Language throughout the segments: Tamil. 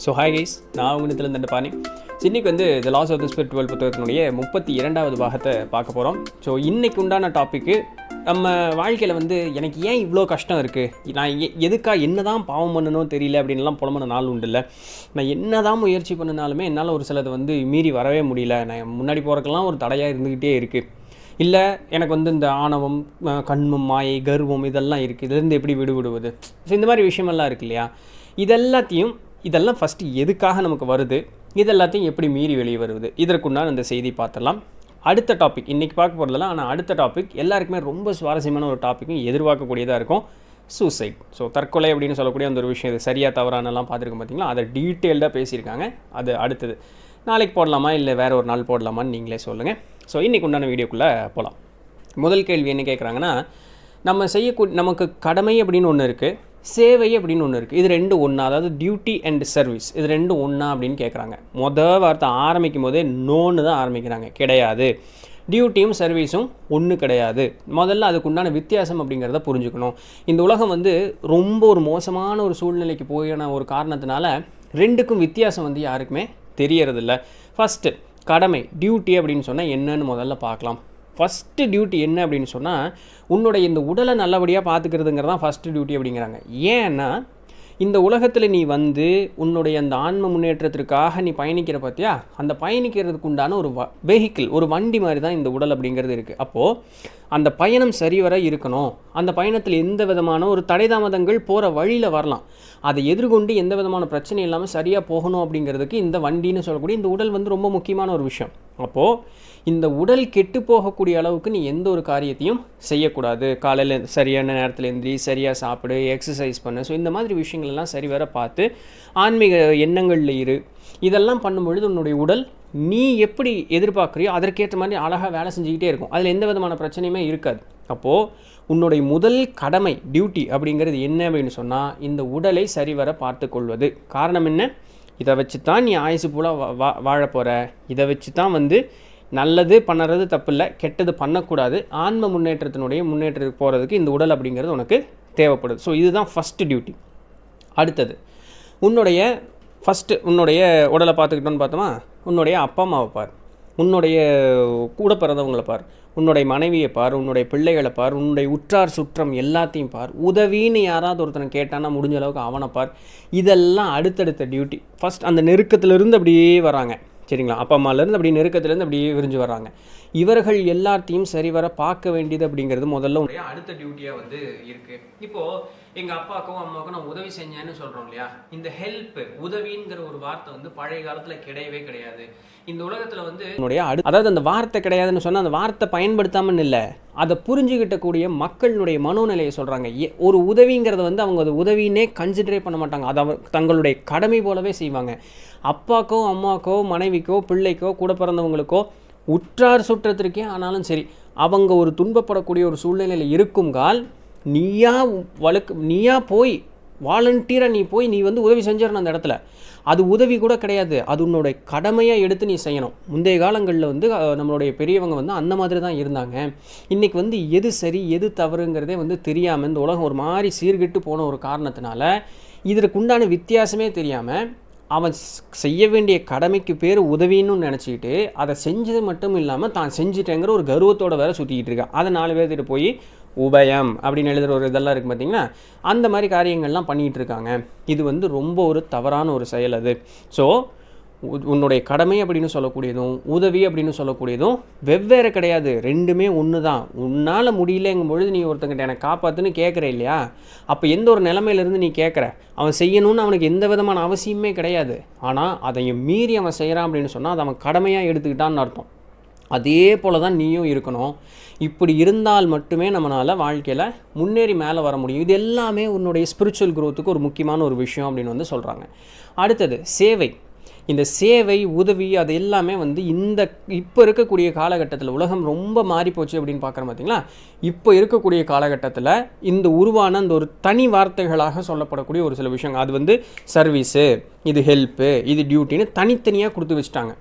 ஸோ ஹாய் கைஸ், நான் உங்கள்கிட்ட இந்த பாணி. இன்றைக்கி த லாஸ் ஆஃப் த ஸ்பிரிச்சுவல் புத்தகத்தினுடைய 32வது பாகத்தை பார்க்க போகிறோம். ஸோ இன்றைக்கு உண்டான டாப்பிக்கு, நம்ம வாழ்க்கையில் எனக்கு ஏன் இவ்வளோ கஷ்டம் இருக்குது, நான் எதுக்காக என்ன தான் பாவம் பண்ணணும் தெரியல அப்படின்லாம் புலம்புன நாள் உண்டு. இல்லை, நான் என்ன தான் முயற்சி பண்ணினாலுமே என்னால் ஒரு சிலது மீறி வரவே முடியல, நான் முன்னாடி போகிறக்கெல்லாம் ஒரு தடையாக இருந்துக்கிட்டே இருக்குது. இல்லை, எனக்கு இந்த ஆணவம், கண்மம், மாயை, கர்வம் இதெல்லாம் இருக்குது, இதுலேருந்து எப்படி விடுபடுவது? ஸோ இந்த மாதிரி விஷயமெல்லாம் இருக்குது இல்லையா? இதெல்லாம் ஃபஸ்ட்டு எதுக்காக நமக்கு வருது, இதெல்லாத்தையும் எப்படி மீறி வெளியே வருவது, இதற்குண்டான இந்த செய்தி பார்த்துடலாம். அடுத்த டாபிக் இன்றைக்கி பார்க்க போகிறதில்ல, ஆனால் அடுத்த டாபிக் எல்லாருக்குமே ரொம்ப சுவாரஸ்யமான ஒரு டாப்பிக்கும் எதிர்பார்க்கக்கூடியதாக இருக்கும், சூசைட். ஸோ தற்கொலை அப்படின்னு சொல்லக்கூடிய அந்த ஒரு விஷயம், இது சரியாக தவறானலாம் பார்த்துருக்கோம் பார்த்தீங்களா, அதை டீட்டெயில்டாக பேசியிருக்காங்க. அது அடுத்தது நாளைக்கு போடலாமா இல்லை வேறு ஒரு நாள் போடலாமான்னு நீங்களே சொல்லுங்கள். ஸோ இன்றைக்கி உண்டான வீடியோக்குள்ளே போகலாம். முதல் கேள்வி என்ன கேட்குறாங்கன்னா, நமக்கு கடமை அப்படின்னு ஒன்று இருக்குது, சேவை அப்படின்னு ஒன்று இருக்குது, இது ரெண்டு ஒன்றா, அதாவது டியூட்டி அண்ட் சர்வீஸ், இது ரெண்டு ஒன்றா அப்படின்னு கேட்குறாங்க. வார்த்தை ஆரம்பிக்கும் போதே நோன்னு தான் ஆரம்பிக்கிறாங்க. கிடையாது, டியூட்டியும் சர்வீஸும் ஒன்று கிடையாது. முதல்ல அதுக்குண்டான வித்தியாசம் அப்படிங்கிறத புரிஞ்சுக்கணும். இந்த உலகம் ரொம்ப ஒரு மோசமான ஒரு சூழ்நிலைக்கு போயின ஒரு காரணத்தினால ரெண்டுக்கும் வித்தியாசம் யாருக்குமே தெரியறதில்ல. ஃபஸ்ட்டு கடமை, டியூட்டி அப்படின்னு சொன்னால் என்னன்னு முதல்ல பார்க்கலாம். ஃபஸ்ட்டு டியூட்டி என்ன அப்படின்னு சொன்னால், உன்னுடைய இந்த உடலை நல்லபடியாக பார்த்துக்கிறதுங்கிறது தான் ஃபஸ்ட்டு டியூட்டி அப்படிங்கிறாங்க. ஏன்னா இந்த உலகத்தில் நீ உன்னுடைய அந்த ஆன்ம முன்னேற்றத்திற்காக நீ பயணிக்கிற பார்த்தியா, அந்த பயணிக்கிறதுக்கு உண்டான ஒரு வெஹிக்கிள், ஒரு வண்டி மாதிரி தான் இந்த உடல் அப்படிங்கிறது இருக்குது. அப்போது அந்த பயணம் சரிவர இருக்கணும், அந்த பயணத்தில் எந்த விதமான ஒரு தடைதாமதங்கள் போகிற வழியில் வரலாம், அதை எதிர்கொண்டு எந்த விதமான பிரச்சனை இல்லாமல் சரியாக போகணும் அப்படிங்கிறதுக்கு இந்த வண்டின்னு சொல்லக்கூடிய இந்த உடல் ரொம்ப முக்கியமான ஒரு விஷயம். அப்போது இந்த உடல் கெட்டு போகக்கூடிய அளவுக்கு நீ எந்த ஒரு காரியத்தையும் செய்யக்கூடாது. காலையில் சரியான நேரத்தில் எந்திரி, சரியாக சாப்பிடு, எக்ஸசைஸ் பண்ணு. ஸோ இந்த மாதிரி விஷயங்கள்லாம் சரிவர பார்த்து ஆன்மீக எண்ணங்களில் இரு. இதெல்லாம் பண்ணும்பொழுது உன்னுடைய உடல் நீ எப்படி எதிர்பார்க்குறியோ அதற்கேற்ற மாதிரி அழகாக வேலை செஞ்சுக்கிட்டே இருக்கும், அதில் எந்த விதமான பிரச்சனையுமே இருக்காது. அப்போது உன்னுடைய முதல் கடமை, டியூட்டி அப்படிங்கிறது என்ன அப்படின்னு சொன்னால், இந்த உடலை சரிவர பார்த்து கொள்வது. காரணம் என்ன? இதை வச்சு தான் நீ ஆயுசு பூலாக வாழ போகிற, இதை வச்சு தான் நல்லது பண்ணுறது தப்பில்லை, கெட்டது பண்ணக்கூடாது. ஆன்ம முன்னேற்றத்துக்கு போகிறதுக்கு இந்த உடல் அப்படிங்கிறது உனக்கு தேவைப்படுது. ஸோ இதுதான் ஃபஸ்ட்டு டியூட்டி. அடுத்தது, உன்னுடைய உடலை பார்த்துக்கிட்டோன்னு பார்த்தோமா, உன்னுடைய அப்பா அம்மாவை பார், உன்னுடைய கூட பிறந்தவங்களை பார், உன்னுடைய மனைவியை பார், உன்னுடைய பிள்ளைகளை பார், உன்னுடைய உற்றார் சுற்றம் எல்லாத்தையும் பார். உதவின்னு யாராவது ஒருத்தனை கேட்டானா முடிஞ்ச அளவுக்கு அவனை பார். இதெல்லாம் அடுத்தடுத்த டியூட்டி. ஃபஸ்ட் அந்த நெருக்கத்திலிருந்து அப்படியே வராங்க, சரிங்களா? அப்பா அம்மாலேருந்து அப்படி நெருக்கத்துலேருந்து அப்படியே விரிஞ்சு வர்றாங்க. இவர்கள் எல்லாத்தையும் சரிவர பார்க்க வேண்டியது அப்படிங்கிறது முதல்ல அடுத்த டியூட்டியாக இருக்குது. இப்போது எங்கள் அப்பாவுக்கும் அம்மாவுக்கும் நான் உதவி செஞ்சேன்னு சொல்கிறோம் இல்லையா, இந்த ஹெல்ப், உதவிங்கிற ஒரு வார்த்தை பழைய காலத்தில் கிடையவே கிடையாது. இந்த உலகத்தில் அதாவது அந்த வார்த்தை கிடையாதுன்னு சொன்னால் அந்த வார்த்தை பயன்படுத்தாமல் இல்லை, அதை புரிஞ்சுக்கிட்டக்கூடிய மக்களுடைய மனோநிலையை சொல்கிறாங்க. ஒரு உதவிங்கிறத அவங்க அது உதவினே கன்சிடரே பண்ண மாட்டாங்க, அதை தங்களுடைய கடமை போலவே செய்வாங்க. அப்பாக்கோ அம்மாக்கோ மனைவிக்கோ பிள்ளைக்கோ கூட பிறந்தவங்களுக்கோ உற்றார் சுற்றத்திற்கே ஆனாலும் சரி, அவங்க ஒரு துன்பப்படக்கூடிய ஒரு சூழ்நிலையில் இருக்குங்கால் நீயா போய் வாலண்டியராக நீ உதவி செஞ்சிடணும் அந்த இடத்துல. அது உதவி கூட கிடையாது, அது உன்னோட கடமையாக எடுத்து நீ செய்யணும். முந்தைய காலங்களில் நம்மளுடைய பெரியவங்க அந்த மாதிரி தான் இருந்தாங்க. இன்றைக்கி எது சரி எது தவறுங்கிறதே தெரியாமல் இந்த உலகம் ஒரு மாதிரி சீர்கெட்டு போன ஒரு காரணத்தினால இதற்குண்டான வித்தியாசமே தெரியாமல் அவன் செய்ய வேண்டிய கடமைக்கு பேர் உதவின்னு நினச்சிக்கிட்டு அதை செஞ்சது மட்டும் இல்லாமல் தான் செஞ்சுட்டேங்கிற ஒரு கர்வத்தோடு வேறு சுற்றிக்கிட்டு இருக்கான். அதை 4 பேர்த்திட்டு போய் உபயம் அப்படின்னு எழுதுகிற ஒரு இதெல்லாம் இருக்குது பார்த்திங்கன்னா, அந்த மாதிரி காரியங்கள்லாம் பண்ணிகிட்டு இருக்காங்க. இது ரொம்ப ஒரு தவறான ஒரு செயல் அது. ஸோ உன்னுடைய கடமை அப்படின்னு சொல்லக்கூடியதும் உதவி அப்படின்னு சொல்லக்கூடியதும் வெவ்வேறு கிடையாது, ரெண்டுமே ஒன்று தான். உன்னால் முடியலங்கும் பொழுது நீ ஒருத்தங்கிட்ட எனக்கு காப்பாற்றுன்னு கேட்குற இல்லையா, அப்போ எந்த ஒரு நிலைமையிலேருந்து நீ கேட்குற, அவன் செய்யணும்னு அவனுக்கு எந்த விதமான அவசியமே கிடையாது. ஆனால் அதையும் மீறி அவன் செய்கிறான் அப்படின்னு சொன்னால் அது அவன் கடமையாக எடுத்துக்கிட்டான்னு அர்த்தம். அதே போல் தான் நீயும் இருக்கணும். இப்படி இருந்தால் மட்டுமே நம்மளால் வாழ்க்கையில் முன்னேறி மேலே வர முடியும். இது எல்லாமே உன்னுடைய ஸ்பிரிச்சுவல் க்ரோத்துக்கு ஒரு முக்கியமான ஒரு விஷயம் அப்படின்னு சொல்கிறாங்க. அடுத்தது சேவை. இந்த சேவை, உதவி, அது எல்லாமே இப்போ இருக்கக்கூடிய காலகட்டத்தில் உலகம் ரொம்ப மாறிப்போச்சு அப்படின்னு பார்க்குறோம் பார்த்தீங்களா. இப்போ இருக்கக்கூடிய காலகட்டத்தில் இந்த உருவான அந்த ஒரு தனி வார்த்தைகளாக சொல்லப்படக்கூடிய ஒரு சில விஷயங்கள், அது சர்வீஸு, இது ஹெல்ப்பு, இது டியூட்டின்னு தனித்தனியாக கொடுத்து வச்சுட்டாங்க.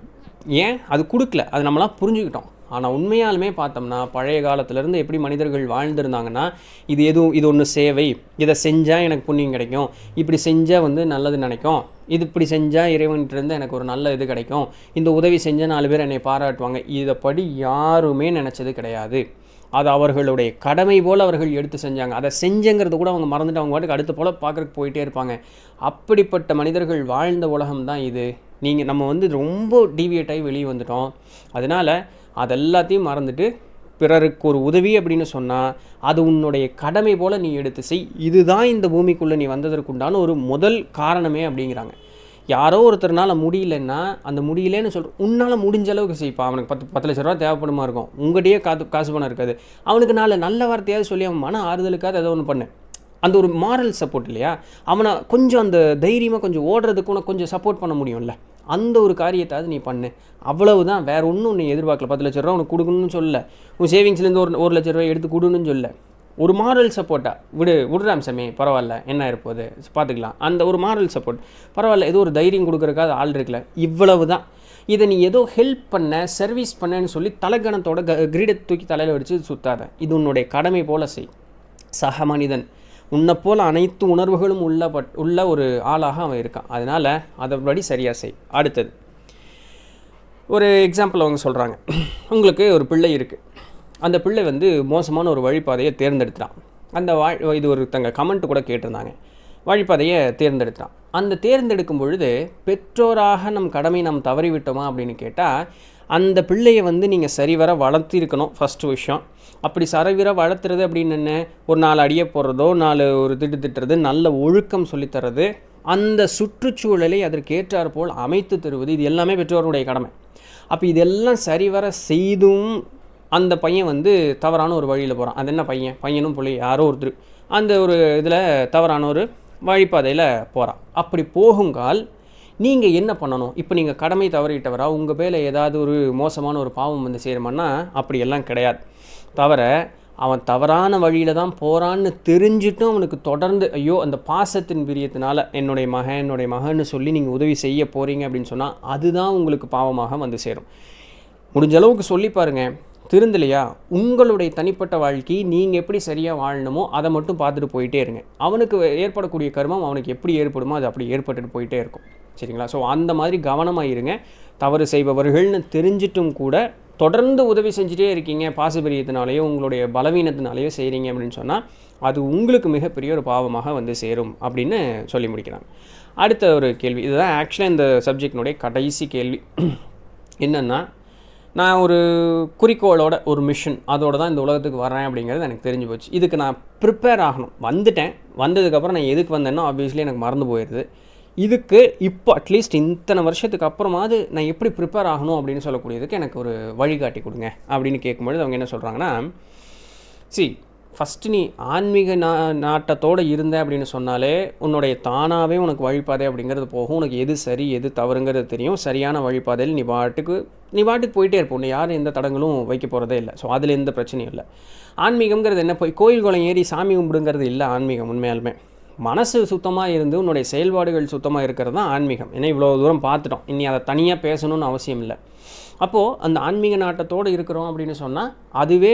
ஏன் அது கொடுக்கல, அது நம்மளாம் புரிஞ்சுக்கிட்டோம். ஆனால் உண்மையாலுமே பார்த்தோம்னா பழைய காலத்துலேருந்து எப்படி மனிதர்கள் வாழ்ந்துருந்தாங்கன்னா, இது ஒன்று சேவை, இதை செஞ்சால் எனக்கு புண்ணியம் கிடைக்கும், இப்படி செஞ்சால் வந்து நல்லது நினைக்கும், இது இப்படி செஞ்சால் இறைவன்கிட்டருந்து எனக்கு ஒரு நல்ல இது கிடைக்கும், இந்த உதவி செஞ்சால் 4 பேர் என்னை பாராட்டுவாங்க, இதைப்படி யாருமே நினச்சது கிடையாது. அது அவர்களுடைய கடமை போல் அவர்கள் எடுத்து செஞ்சாங்க. அதை செஞ்சங்கிறது கூட அவங்க மறந்துட்டு அவங்க பாட்டுக்கு அடுத்த போல் பார்க்குறக்கு போயிட்டே இருப்பாங்க. அப்படிப்பட்ட மனிதர்கள் வாழ்ந்த உலகம் தான் இது. நம்ம வந்து ரொம்ப டீவியேட் ஆகி வெளியே வந்துட்டோம். அதனால் அதெல்லாத்தையும் மறந்துட்டு பிறருக்கு ஒரு உதவி அப்படின்னு சொன்னால் அது உன்னுடைய கடமை போல் நீ எடுத்து செய். இதுதான் இந்த பூமிக்குள்ளே நீ வந்ததற்குண்டான ஒரு முதல் காரணமே அப்படிங்கிறாங்க. யாரோ ஒருத்தர்னால முடியலன்னா அந்த முடியலன்னு சொல்கிறோம், உன்னால் முடிஞ்ச அளவுக்கு செய்ப்பா. அவனுக்கு 10 லட்ச ரூபா தேவைப்படுமா இருக்கும், உங்கள்கிட்டயே காசு பணம் இருக்காது, அவனுக்கு நல்ல வார்த்தையாவது சொல்லி அவன் மன ஆறுதலுக்காக ஏதோ ஒன்று பண்ணு. அந்த ஒரு மாரல் சப்போர்ட் இல்லையா, அவனை கொஞ்சம் அந்த தைரியமாக கொஞ்சம் ஓடுறதுக்கு உனக்கு கொஞ்சம் சப்போர்ட் பண்ண முடியும்ல, அந்த ஒரு காரியத்தாவது நீ பண்ணு. அவ்வளவுதான், வேறு ஒன்றும் நீ எதிர்பார்க்கல. 10 லட்ச ரூபா உனக்கு கொடுக்கணும்னு சொல்ல, உன் சேவிங்ஸ்லேருந்து ஒரு லட்ச ரூபாய் எடுத்து கொடுன்னு சொல்ல, ஒரு மாரல் சப்போர்ட்டாக விடுறாம் சாமி பரவாயில்ல, என்ன இருப்போது பார்த்துக்கலாம், அந்த ஒரு மாரல் சப்போர்ட் பரவாயில்ல, ஏதோ ஒரு தைரியம் கொடுக்குறக்காது ஆள் இருக்குல்ல, இவ்வளவு தான். இதை நீ ஏதோ ஹெல்ப் பண்ண சர்வீஸ் பண்ணேன்னு சொல்லி தலைகணத்தோட கிரீடை தூக்கி தலையில் வச்சு சுத்தாத. இது உன்னுடைய கடமை போல செய். சக மனிதன் உன்னை போல் அனைத்து உணர்வுகளும் உள்ள ஒரு ஆளாக அவன் இருக்கான். அதனால் அதைப்படி சரியாக செய். அடுத்தது ஒரு எக்ஸாம்பிள் அவங்க சொல்கிறாங்க. உங்களுக்கு ஒரு பிள்ளை இருக்குது, அந்த பிள்ளை வந்து மோசமான ஒரு வழிபாதையை தேர்ந்தெடுத்தான். இது ஒருத்தங்க கமெண்ட் கூட கேட்டிருந்தாங்க, வழிபாதையை தேர்ந்தெடுத்தான். அந்த தேர்ந்தெடுக்கும் பொழுது பெற்றோராக நம் கடமை நாம் தவறிவிட்டோமா அப்படின்னு கேட்டால், அந்த பிள்ளையை வந்து நீங்கள் சரிவர வளர்த்திருக்கணும் ஃபஸ்ட்டு விஷயம். அப்படி சரிவர வளர்த்துறது அப்படின்னு என்ன, ஒரு 4 அடியை போடுறதோ, 4 ஒரு திட்டுறது, நல்ல ஒழுக்கம் சொல்லித்தரது, அந்த சுற்றுச்சூழலை அதற்கேற்றாற் போல் அமைத்து தருவது, இது எல்லாமே பெற்றோருடைய கடமை. அப்போ இதெல்லாம் சரிவர செய்தும் அந்த பையன் வந்து தவறான ஒரு வழியில் போகிறான். அது என்ன பையனும் பிள்ளை யாரோ ஒருத்தர் அந்த ஒரு இதில் தவறான ஒரு வழிபாதையில் போகிறான். அப்படி போகுங்கால் நீங்கள் என்ன பண்ணணும்? இப்போ நீங்கள் கடமை தவறிட்டவரா, உங்கள் பேரில் ஏதாவது ஒரு மோசமான ஒரு பாவம் வந்து சேருமான்னா அப்படியெல்லாம் கிடையாது. தவிர அவன் தவறான வழியில் தான் போகிறான்னு தெரிஞ்சிட்டும் அவனுக்கு தொடர்ந்து ஐயோ அந்த பாசத்தின் பிரியத்தினால என்னுடைய மகன்னு சொல்லி நீங்கள் உதவி செய்ய போகிறீங்க அப்படின்னு சொன்னால் அதுதான் உங்களுக்கு பாவமாக வந்து சேரும். முடிஞ்ச அளவுக்கு சொல்லி பாருங்கள், திருந்தலையா உங்களுடைய தனிப்பட்ட வாழ்க்கை நீங்கள் எப்படி சரியாக வாழணுமோ அதை மட்டும் பார்த்துட்டு போயிட்டே இருங்க. அவனுக்கு ஏற்படக்கூடிய கர்மம் அவனுக்கு எப்படி ஏற்படுமோ அது அப்படி ஏற்பட்டுட்டு போயிட்டே இருக்கும். சரிங்களா? ஸோ அந்த மாதிரி கவனமாக இருங்க. தவறு செய்பவர்கள்னு தெரிஞ்சிட்டும் கூட தொடர்ந்து உதவி செஞ்சுட்டே இருக்கீங்க, பாசபிரியத்தினாலேயோ உங்களுடைய பலவீனத்தினாலேயோ செய்கிறீங்க அப்படின்னு சொன்னால் அது உங்களுக்கு மிகப்பெரிய ஒரு பாவமாக வந்து சேரும் அப்படின்னு சொல்லி முடிக்கிறாங்க. அடுத்த ஒரு கேள்வி, இதுதான் ஆக்சுவலாக இந்த சப்ஜெக்டினுடைய கடைசி கேள்வி. என்னென்னா, நான் ஒரு குறிக்கோளோட ஒரு மிஷன் அதோடு தான் இந்த உலகத்துக்கு வரேன் அப்படிங்கிறது எனக்கு தெரிஞ்சு போச்சு. இதுக்கு நான் ப்ரிப்பேர் ஆகணும். வந்ததுக்கப்புறம் நான் எதுக்கு வந்தேன்னா ஆப்வியஸ்லி எனக்கு மறந்து போயிடுது. இதுக்கு இப்போ அட்லீஸ்ட் இத்தனை வருஷத்துக்கு அப்புறமாவது நான் எப்படி ப்ரிப்பேர் ஆகணும் அப்படின்னு சொல்லக்கூடியதுக்கு எனக்கு ஒரு வழிகாட்டி கொடுங்க அப்படின்னு கேட்கும்பொழுது அவங்க என்ன சொல்கிறாங்கன்னா, ஃபஸ்ட்டு நீ ஆன்மீக நாட்டத்தோடு இருந்த அப்படின்னு சொன்னாலே உன்னுடைய தானாகவே உனக்கு வழிபாதை அப்படிங்கிறது போகும். உனக்கு எது சரி எது தவறுங்கிறது தெரியும். சரியான வழிபாதையில் நீ பாட்டுக்கு போயிட்டே இருப்போம். உன்னை யாரும் எந்த தடங்களும் வைக்க போகிறதே இல்லை. ஸோ அதில் எந்த பிரச்சனையும் இல்லை. ஆன்மீகம்ங்கிறது என்ன, போய் கோயில் குளம் ஏறி சாமி கும்பிடுங்கிறது இல்லை. ஆன்மீகம் உண்மையாலுமே மனசு சுத்தமாக இருந்து உன்னுடைய செயல்பாடுகள் சுத்தமாக இருக்கிறது தான் ஆன்மீகம். ஏன்னா இவ்வளோ தூரம் பார்த்துட்டோம், இனி அதை தனியாக பேசணும்னு அவசியம் இல்லை. அப்போது அந்த ஆன்மீக நாட்டத்தோடு இருக்கிறோம் அப்படின்னு சொன்னால் அதுவே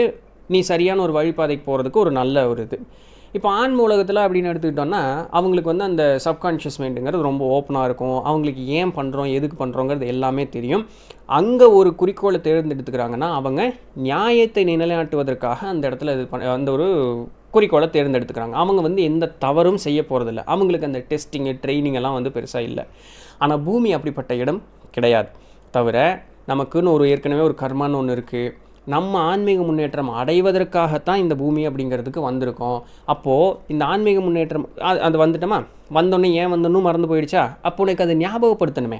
நீ சரியான ஒரு வழிபாதைக்கு போகிறதுக்கு ஒரு நல்ல ஒரு இது. இப்போ ஆன்ம உலகத்தில் அப்படின்னு எடுத்துக்கிட்டோன்னா அவங்களுக்கு வந்து அந்த சப்கான்ஷியஸ் மைண்டுங்கிறது ரொம்ப ஓப்பனாக இருக்கும். அவங்களுக்கு ஏன் பண்ணுறோம் எதுக்கு பண்ணுறோங்கிறது எல்லாமே தெரியும். அங்கே ஒரு குறிக்கோளை தேர்ந்தெடுத்துக்கிறாங்கன்னா அவங்க நியாயத்தை நிலைநாட்டுவதற்காக அந்த இடத்துல அந்த ஒரு குறிக்கோளை தேர்ந்தெடுத்துக்கிறாங்க. அவங்க வந்து எந்த தவறும் செய்ய போகிறதில்ல. அவங்களுக்கு அந்த டெஸ்டிங்கு ட்ரைனிங் எல்லாம் வந்து பெருசாக இல்லை. ஆனால் பூமி அப்படிப்பட்ட இடம் கிடையாது. தவிர நமக்குன்னு ஏற்கனவே ஒரு கர்மான்னு ஒன்று இருக்குது. நம்ம ஆன்மீக முன்னேற்றம் அடைவதற்காகத்தான் இந்த பூமி அப்படிங்கிறதுக்கு வந்திருக்கோம். அப்போது இந்த ஆன்மீக முன்னேற்றம் அது வந்துட்டோமா, வந்தோடனே ஏன் வந்தோன்னு மறந்து போயிடுச்சா, அப்போ உனக்கு அதை ஞாபகப்படுத்தணுமே.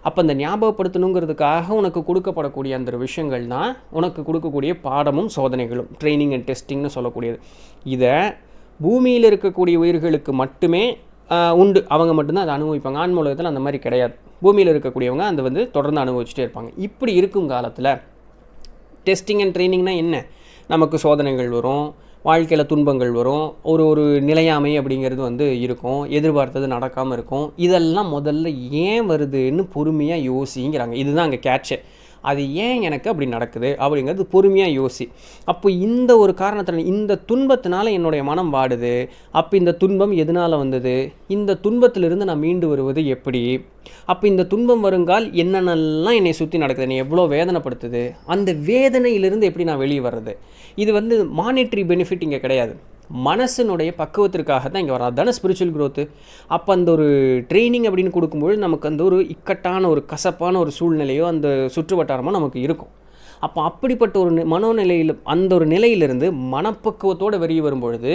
அப்போ அந்த ஞாபகப்படுத்தணுங்கிறதுக்காக உனக்கு கொடுக்கப்படக்கூடிய அந்த விஷயங்கள் தான் உனக்கு கொடுக்கக்கூடிய பாடமும் சோதனைகளும், ட்ரைனிங் அண்ட் டெஸ்டிங்னு சொல்லக்கூடியது. இதை பூமியில் இருக்கக்கூடிய உயிர்களுக்கு மட்டுமே உண்டு. அவங்க மட்டும்தான் அதை அனுபவிப்பாங்க. ஆன்ம உலகத்தில் அந்த மாதிரி கிடையாது. பூமியில் இருக்கக்கூடியவங்க அந்த வந்து தொடர்ந்து அனுபவிச்சுட்டே இருப்பாங்க. இப்படி இருக்கும் காலத்தில் டெஸ்டிங் அண்ட் ட்ரைனிங்னால் என்ன, நமக்கு சோதனைகள் வரும், வாழ்க்கையில் துன்பங்கள் வரும், ஒரு நிலையாமை அப்படிங்கிறது வந்து இருக்கும், எதிர்பார்த்தது நடக்காமல் இருக்கும். இதெல்லாம் முதல்ல ஏன் வருதுன்னு பொறுமையாக யோசிங்கிறாங்க. இதுதான் அங்கே கேட்சு. அது ஏன் எனக்கு அப்படி நடக்குது அப்படிங்கிறது பொறுமையாக யோசி. அப்போ இந்த ஒரு காரணத்தில் இந்த துன்பத்தினால என்னுடைய மனம் வாடுது. அப்போ இந்த துன்பம் எதனால் வந்தது, இந்த துன்பத்திலிருந்து நான் மீண்டு வருவது எப்படி, அப்போ இந்த துன்பம் வருங்கால் என்னென்னலாம் என்னை சுற்றி நடக்குது, என்னை எவ்வளோ வேதனைப்படுத்துது, அந்த வேதனையிலிருந்து எப்படி நான் வெளியே வர்றது. இது மானிட்டரி பெனிஃபிட் இங்கே கிடையாது, மனசினுடைய பக்குவத்திற்காக தான் இங்கே வரும். அதுதானே ஸ்பிரிச்சுவல் க்ரோத்து. அப்போ அந்த ஒரு ட்ரைனிங் அப்படின்னு கொடுக்கும்போது நமக்கு அந்த ஒரு இக்கட்டான ஒரு கசப்பான ஒரு சூழ்நிலையோ அந்த சுற்று வட்டாரமோ நமக்கு இருக்கும். அப்போ அப்படிப்பட்ட ஒரு மனோநிலையில் அந்த ஒரு நிலையிலிருந்து மனப்பக்குவத்தோடு வெளியே வரும்பொழுது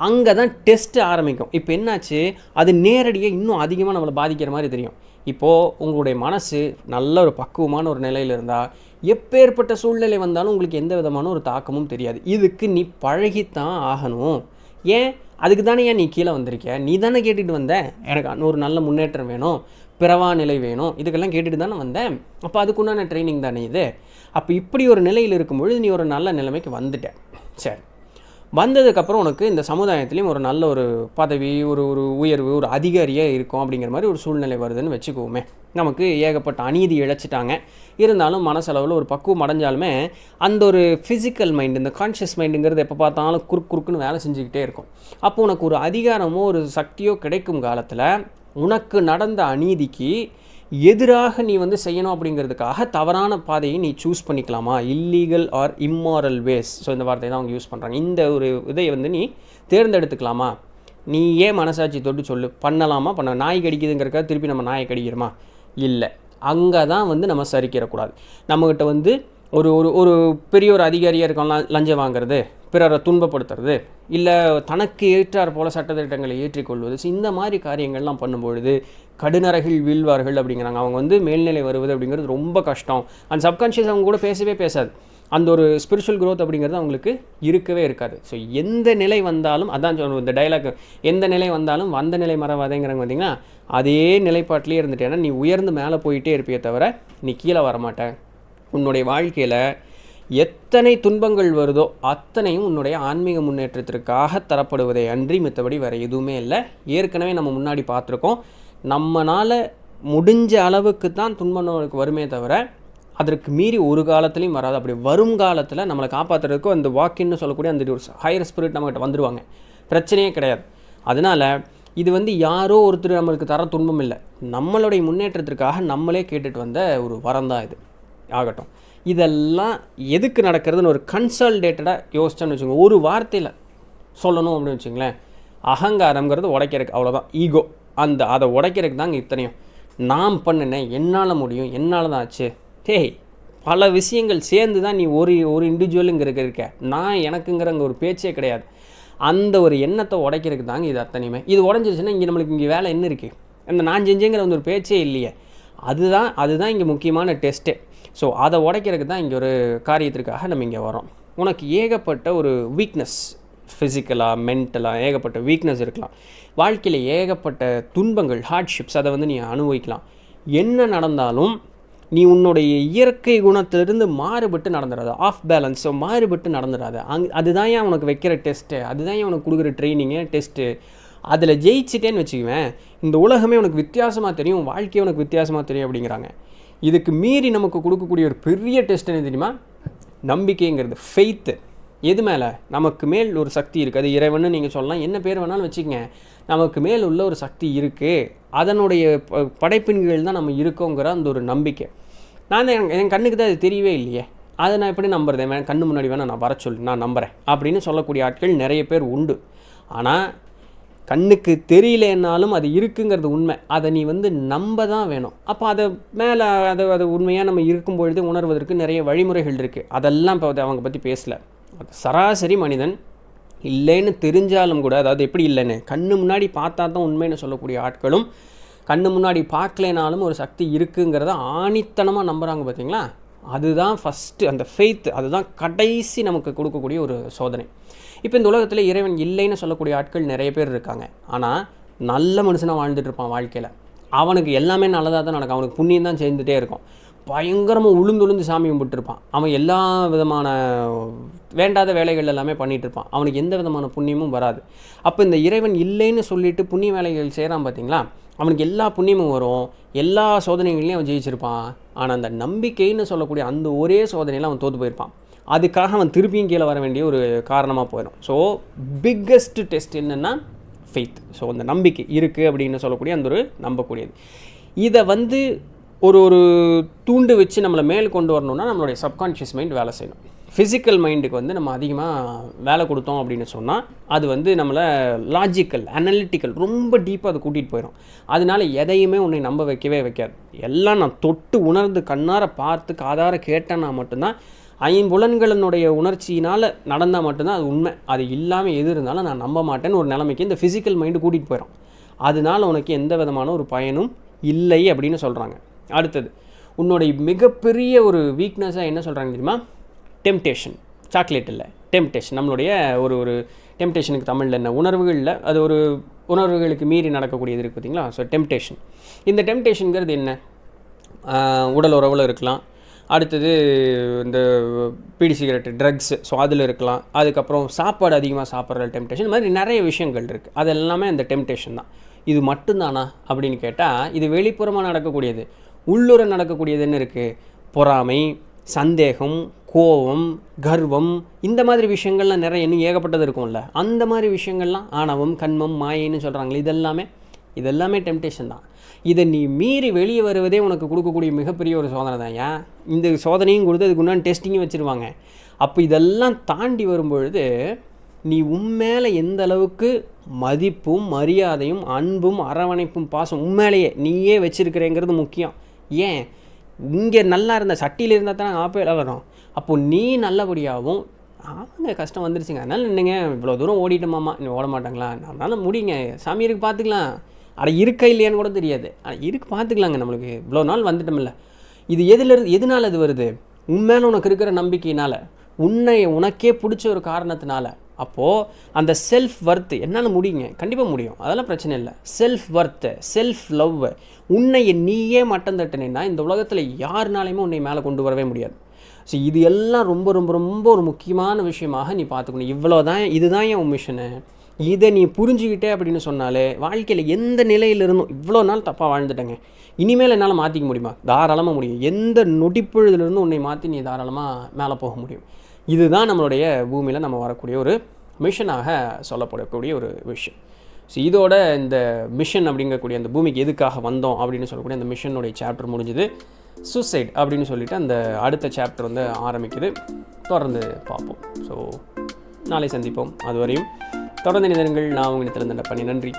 அங்கே தான் டெஸ்ட்டு ஆரம்பிக்கும். இப்போ என்னாச்சு, அது நேரடியாக இன்னும் அதிகமாக நம்மளை பாதிக்கிற மாதிரி தெரியும். இப்போது உங்களுடைய மனசு நல்ல ஒரு பக்குவமான ஒரு நிலையில் இருந்தால் எப்பேற்பட்ட சூழ்நிலை வந்தாலும் உங்களுக்கு எந்த விதமான ஒரு தாக்கமும் தெரியாது. இதுக்கு நீ பழகித்தான் ஆகணும். ஏன் அதுக்கு தானே நீ கீழே வந்திருக்க, நீ தானே கேட்டுட்டு வந்த எனக்கு ஒரு நல்ல முன்னேற்றம் வேணும், பிறவா நிலை வேணும், இதுக்கெல்லாம் கேட்டுட்டு தானே வந்தேன். அப்போ அதுக்குண்டான ட்ரைனிங் தானே இது. அப்போ இப்படி ஒரு நிலையில் இருக்கும்பொழுது நீ ஒரு நல்ல நிலைமைக்கு வந்துட்ட. சரி, வந்ததுக்கப்புறம் உனக்கு இந்த சமுதாயத்துலேயும் ஒரு நல்ல ஒரு பதவி, ஒரு உயர்வு, ஒரு அதிகாரியாக இருக்கும் அப்படிங்கிற மாதிரி ஒரு சூழ்நிலை வருதுன்னு வச்சுக்குவோமே. நமக்கு ஏகப்பட்ட அநீதி இழைச்சிட்டாங்க, இருந்தாலும் மனசளவில் ஒரு பக்குவம் அடைஞ்சாலுமே அந்த ஒரு ஃபிசிக்கல் மைண்டு, இந்த கான்ஷியஸ் மைண்டுங்கிறது எப்போ பார்த்தாலும் குறுக்குன்னு வேலை செஞ்சுக்கிட்டே இருக்கும். அப்போ உனக்கு ஒரு அதிகாரமோ ஒரு சக்தியோ கிடைக்கும் காலத்தில் உனக்கு நடந்த அநீதிக்கு எதிராக நீ செய்யணும் அப்படிங்கிறதுக்காக தவறான பாதையை நீ சூஸ் பண்ணிக்கலாமா, illegal or immoral ways. So இந்த வார்த்தையை தான் அவங்க யூஸ் பண்ணுறாங்க. இந்த ஒரு இதை நீ தேர்ந்தெடுத்துக்கலாமா, நீ ஏன் மனசாட்சி தொட்டு சொல்லு, பண்ணலாமா, நாய் கடிக்குதுங்கிறக்காக திருப்பி நம்ம நாயை கடிக்கிறோமா, இல்லை. அங்கே தான் நம்ம சரிக்கிறக்கூடாது. நம்மக்கிட்ட ஒரு ஒரு பெரிய ஒரு அதிகாரியாக இருக்கலாம், லஞ்சம் வாங்கிறது, பிறரை துன்பப்படுத்துறது, இல்லை தனக்கு ஏற்றார் போல் சட்டத்திட்டங்களை ஏற்றிக்கொள்வது, இந்த மாதிரி காரியங்கள்லாம் பண்ணும்பொழுது கடுநரகில் வீழ்வார்கள் அப்படிங்கிறாங்க. அவங்க மேல்நிலை வருவது அப்படிங்கிறது ரொம்ப கஷ்டம். அந்த சப்கான்ஷியஸ் அவங்க கூட பேசவே பேசாது. அந்த ஒரு ஸ்பிரிச்சுவல் க்ரோத் அப்படிங்கிறது அவங்களுக்கு இருக்கவே இருக்காது. ஸோ எந்த நிலை வந்தாலும், அதான் சொல்லுவோம் இந்த டைலாக், எந்த நிலை வந்தாலும் வந்த நிலை மறவாதேங்கிறாங்க. பார்த்திங்கன்னா அதே நிலைப்பாட்டிலே இருந்துட்டேன்னா நீ உயர்ந்து மேலே போயிட்டே இருப்பியே தவிர நீ கீழே வரமாட்டேன். உன்னுடைய வாழ்க்கையில் எத்தனை துன்பங்கள் வருதோ அத்தனையும் உன்னுடைய ஆன்மீக முன்னேற்றத்திற்காக தரப்படுவதை அன்றி மற்றபடி வேறு எதுவுமே இல்லை. ஏற்கனவே நம்ம முன்னாடி பார்த்துருக்கோம், நம்மளால் முடிஞ்ச அளவுக்கு தான் துன்பம் நம்மளுக்கு வருமே தவிர அதற்கு மீறி ஒரு காலத்துலேயும் வராது. அப்படி வரும் காலத்தில் நம்மளை காப்பாற்றுறதுக்கும் அந்த வாக்கின்னு சொல்லக்கூடிய அந்த ஒரு ஹையர் ஸ்பிரிட் நம்மகிட்ட வந்துடுவாங்க, பிரச்சனையே கிடையாது. அதனால் இது யாரோ ஒருத்தர் நம்மளுக்கு தர துன்பம் இல்லை, நம்மளுடைய முன்னேற்றத்திற்காக நம்மளே கேட்டுட்டு வந்த ஒரு வரம் தான் இது ஆகட்டும். இதெல்லாம் எதுக்கு நடக்கிறதுன்னு ஒரு கன்சல்டேட்டடாக யோசிச்சோன்னு வச்சுக்கோங்க. ஒரு வார்த்தையில் சொல்லணும் அப்படின்னு வச்சுங்களேன், அகங்காரங்கிறது உடைக்கிறதுக்கு, அவ்வளோதான். ஈகோ, அதை உடைக்கிறதுக்கு தாங்க இத்தனையும். நான் பண்ணினேன், என்னால் முடியும், என்னால் தான் ஆச்சு. பல விஷயங்கள் சேர்ந்து தான் நீ ஒரு இண்டிவிஜுவலுங்கிறதுக்கு இருக்க. நான் எனக்குங்கிறங்க ஒரு பேச்சே கிடையாது. அந்த ஒரு எண்ணத்தை உடைக்கிறதுக்கு தாங்க இது அத்தனையுமே. இது உடஞ்சிருச்சுன்னா நம்மளுக்கு இங்கே வேலை என்ன இருக்குது, அந்த நான் செஞ்சேங்கிற ஒரு பேச்சே இல்லையே. அதுதான் இங்கே முக்கியமான டெஸ்ட்டே. ஸோ அதை உடைக்கிறதுக்கு தான் இங்கே ஒரு காரியத்திற்காக நம்ம இங்கே வரோம். உனக்கு ஏகப்பட்ட ஒரு வீக்னஸ், ஃபிசிக்கலாக மென்டலாக ஏகப்பட்ட வீக்னஸ் இருக்கலாம். வாழ்க்கையில் ஏகப்பட்ட துன்பங்கள், ஹார்ட்ஷிப்ஸ், அதை நீ அனுபவிக்கலாம். என்ன நடந்தாலும் நீ உன்னுடைய இயற்கை குணத்திலிருந்து மாறுபட்டு நடந்துடாது, ஆஃப் பேலன்ஸ். ஸோ மாறுபட்டு நடந்துடாது. அதுதான் ஏன் உனக்கு வைக்கிற டெஸ்ட்டு, அதுதான் ஏன் உனக்கு கொடுக்குற ட்ரைனிங்கு, டெஸ்ட்டு. அதில் ஜெயிச்சிட்டேன்னு வச்சுக்குவேன், இந்த உலகமே உனக்கு வித்தியாசமாக தெரியும், வாழ்க்கையே உனக்கு வித்தியாசமாக தெரியும் அப்படிங்கிறாங்க. இதுக்கு மீறி நமக்கு கொடுக்கக்கூடிய ஒரு பெரிய டெஸ்ட் என்ன தெரியுமா, நம்பிக்கைங்கிறது, ஃபெய்த்து. எது மேலே? நமக்கு மேல் ஒரு சக்தி இருக்குது, அது இறைவன்னு நீங்கள் சொல்லலாம், என்ன பேர் வேணாலும் வச்சுக்கங்க. நமக்கு மேல் உள்ள ஒரு சக்தி இருக்குது, அதனுடைய படைப்பின் கீழ் தான் நம்ம இருக்கோங்கிற அந்த ஒரு நம்பிக்கை. என் கண்ணுக்கு தான் அது தெரியவே இல்லையே, அதை நான் எப்படி நம்புறேன், கண்ணு முன்னாடி வேணால் நான் வர சொல்லி நான் நம்புகிறேன் அப்படின்னு சொல்லக்கூடிய ஆட்கள் நிறைய பேர் உண்டு. ஆனால் கண்ணுக்கு தெரியலனாலும் அது இருக்குங்கிறது உண்மை. அதை நீ நம்ப தான் வேணும். அப்போ அதை மேலே அது உண்மையாக நம்ம இருக்கும்பொழுது உணர்வதற்கு நிறைய வழிமுறைகள் இருக்குது. அதெல்லாம் இப்போ அவங்க பற்றி பேசலை. அது சராசரி மனிதன் இல்லைன்னு தெரிஞ்சாலும் கூட, அதாவது எப்படி இல்லைன்னு கண்ணு முன்னாடி பார்த்தா தான் உண்மைன்னு சொல்லக்கூடிய ஆட்களும், கண்ணு முன்னாடி பார்க்கலைனாலும் ஒரு சக்தி இருக்குங்கிறத ஆணித்தனமாக நம்புகிறாங்க பார்த்தீங்களா. அதுதான் ஃபஸ்ட்டு அந்த ஃபெய்த், அதுதான் கடைசி நமக்கு கொடுக்கக்கூடிய ஒரு சோதனை. இப்போ இந்த உலகத்தில் இறைவன் இல்லைன்னு சொல்லக்கூடிய ஆட்கள் நிறைய பேர் இருக்காங்க. ஆனால் நல்ல மனுஷனாக வாழ்ந்துட்டு இருப்பான். வாழ்க்கையில் அவனுக்கு எல்லாமே நல்லதாக தான் நடக்கும், அவனுக்கு புண்ணியம் தான் சேர்ந்துட்டே இருக்கும். பயங்கரமாக உளுந்து சாமி கும்பிட்டுருப்பான். அவன் எல்லா விதமான வேண்டாத வேலைகள் எல்லாமே பண்ணிகிட்டு இருப்பான். அவனுக்கு எந்த விதமான புண்ணியமும் வராது. அப்போ இந்த இறைவன் இல்லைன்னு சொல்லிட்டு புண்ணிய வேலைகள் செய்கிறான் பார்த்தீங்களா, அவனுக்கு எல்லா புண்ணியமும் வரும், எல்லா சோதனைகள்லையும் அவன் ஜெயிச்சிருப்பான். ஆனால் அந்த நம்பிக்கைன்னு சொல்லக்கூடிய அந்த ஒரே சோதனையில் அவன் தோற்று போயிருப்பான். அதுக்காக அவன் திருப்பியும் கீழே வர வேண்டிய ஒரு காரணமாக போயிடும். ஸோ பிக்கஸ்ட் டெஸ்ட் என்னென்னா ஃபெய்த். ஸோ அந்த நம்பிக்கை இருக்குது அப்படின்னு சொல்லக்கூடிய அந்த ஒரு நம்பக்கூடியது. இதை வந்து ஒரு தூண்டு வச்சு நம்மளை மேல் கொண்டு வரணுன்னா நம்மளுடைய சப்கான்ஷியஸ் மைண்ட் வேலை செய்யணும். ஃபிசிக்கல் மைண்டுக்கு வந்து நம்ம அதிகமாக வேலை கொடுத்தோம் அப்படின்னு சொன்னால் அது வந்து நம்மளை லாஜிக்கல் அனலிட்டிக்கல் ரொம்ப டீப்பாக அதை கூட்டிகிட்டு போயிடும். அதனால எதையுமே உன்னை நம்ப வைக்கவே வைக்காது. எல்லாம் நான் தொட்டு உணர்ந்து கண்ணார பார்த்து காதார கேட்டேன்னா மட்டும்தான், ஐம்புலன்களினுடைய உணர்ச்சியினால் நடந்தால் மட்டும்தான் அது உண்மை. அது இல்லாமல் எது இருந்தாலும் நான் நம்ப மாட்டேன்னு ஒரு நிலைமைக்கு இந்த ஃபிசிக்கல் மைண்டு கூட்டிகிட்டு போயிடும். அதனால் உனக்கு எந்த விதமான ஒரு பயனும் இல்லை அப்படின்னு சொல்கிறாங்க. அடுத்தது உன்னுடைய மிகப்பெரிய ஒரு வீக்னஸாக என்ன சொல்கிறாங்க தெரியுமா? டெம்டேஷன். சாக்லேட் இல்லை, டெம்டேஷன். நம்மளுடைய ஒரு டெம்டேஷனுக்கு தமிழில் என்ன, உணர்வுகளில் அது ஒரு உணர்வுகளுக்கு மீறி நடக்கக்கூடியது இருக்குது பார்த்திங்களா? So temptation. இந்த டெம்டேஷனுங்கிறது என்ன? உடல் உறவில் இருக்கலாம், அடுத்தது இந்த பீடி சிகரெட்டு ட்ரக்ஸு, ஸோ அதில் இருக்கலாம், அதுக்கப்புறம் சாப்பாடு அதிகமாக சாப்பிட்ற டெம்டேஷன், இந்த மாதிரி நிறைய விஷயங்கள் இருக்குது. அது எல்லாமே அந்த டெம்டேஷன் தான். இது மட்டும்தானா அப்படின்னு கேட்டால் இது வெளிப்புறமாக நடக்கக்கூடியது. உள்ளுர நடக்கக்கூடியதுன்னு இருக்குது. பொறாமை, சந்தேகம், கோபம், கர்வம், இந்த மாதிரி விஷயங்கள்லாம் நிறைய இன்னும் ஏகப்பட்டது இருக்கும்ல. அந்த மாதிரி விஷயங்கள்லாம் ஆணவம், கண்மம், மாயைன்னு சொல்கிறாங்களே, இதெல்லாமே டெம்டேஷன் தான். இதை நீ மீறி வெளியே வருவதே உனக்கு கொடுக்கக்கூடிய மிகப்பெரிய ஒரு சோதனை தான். ஏன் இந்த சோதனையும் கொடுத்து அதுக்கு உண்டான டெஸ்டிங்கும் வச்சுருவாங்க. அப்போ இதெல்லாம் தாண்டி வரும்பொழுது நீ உண்மையில எந்த அளவுக்கு மதிப்பும் மரியாதையும் அன்பும் அரவணைப்பும் பாசம் உண்மையிலேயே நீயே வச்சுருக்கிறேங்கிறது முக்கியம். ஏன் இங்கே நல்லா இருந்த சட்டியில் இருந்தால் தானே ஆப்பையில் வரும். அப்போது நீ நல்லபடியாகவும் ஆமாங்க கஷ்டம் வந்துருச்சுங்க, அதனால் என்னங்க இவ்வளோ தூரம் ஓடிட்டோமாம்மா, இன்னும் ஓட மாட்டாங்களா, அதனால் முடியுங்க, சாமி இருக்கு பார்த்துக்கலாம், அட இருக்கா இல்லையான்னு கூட தெரியாது, ஆனால் இருக்கு பார்த்துக்கலாங்க, நம்மளுக்கு இவ்வளோ நாள் வந்துட்டோமில்ல. இது எதனால் அது வருது? உண்மையில உனக்கு இருக்கிற நம்பிக்கையினால், உனக்கே பிடிச்ச ஒரு காரணத்தினால. அப்போது அந்த செல்ஃப் ஒர்த்து என்னால் முடியுங்க, கண்டிப்பாக முடியும், அதெல்லாம் பிரச்சனை இல்லை. செல்ஃப் ஒர்த்து, செல்ஃப் லவ், உன்னையை நீயே மட்டம் தட்டினேன்னா இந்த உலகத்தில் யாருனாலையுமே உன்னை மேலே கொண்டு வரவே முடியாது. ஸோ இது எல்லாம் ரொம்ப ரொம்ப ரொம்ப ஒரு முக்கியமான விஷயமாக நீ பார்த்துக்கணும். இவ்வளோதான், இதுதான் என் மிஷனு. இதை நீ புரிஞ்சுக்கிட்டே அப்படின்னு சொன்னாலே வாழ்க்கையில் எந்த நிலையிலிருந்தும் இவ்வளோ நாள் தப்பாக வாழ்ந்துட்டேங்க, இனிமேல் என்னால் மாற்றிக்க முடியுமா? தாராளமாக முடியும். எந்த நொடிப்பொழுதுலேருந்து உன்னை மாற்றி நீ தாராளமாக மேலே போக முடியும். இதுதான் நம்மளுடைய பூமியில் நம்ம வரக்கூடிய ஒரு மிஷனாக சொல்லப்படக்கூடிய ஒரு விஷயம். ஸோ இதோட இந்த மிஷன் அப்படிங்கக்கூடிய அந்த பூமிக்கு எதுக்காக வந்தோம் அப்படின்னு சொல்லக்கூடிய அந்த மிஷனுடைய சாப்டர் முடிஞ்சுது. சூசைட் அப்படின்னு சொல்லிட்டு அந்த அடுத்த சாப்டர் வந்து ஆரம்பிக்குது. தொடர்ந்து பார்ப்போம். ஸோ நாளை சந்திப்போம். அதுவரையும் தொடர்ந்து நிதனங்கள். நான் உங்கள் நித்திருந்த பண்ணி. நன்றி.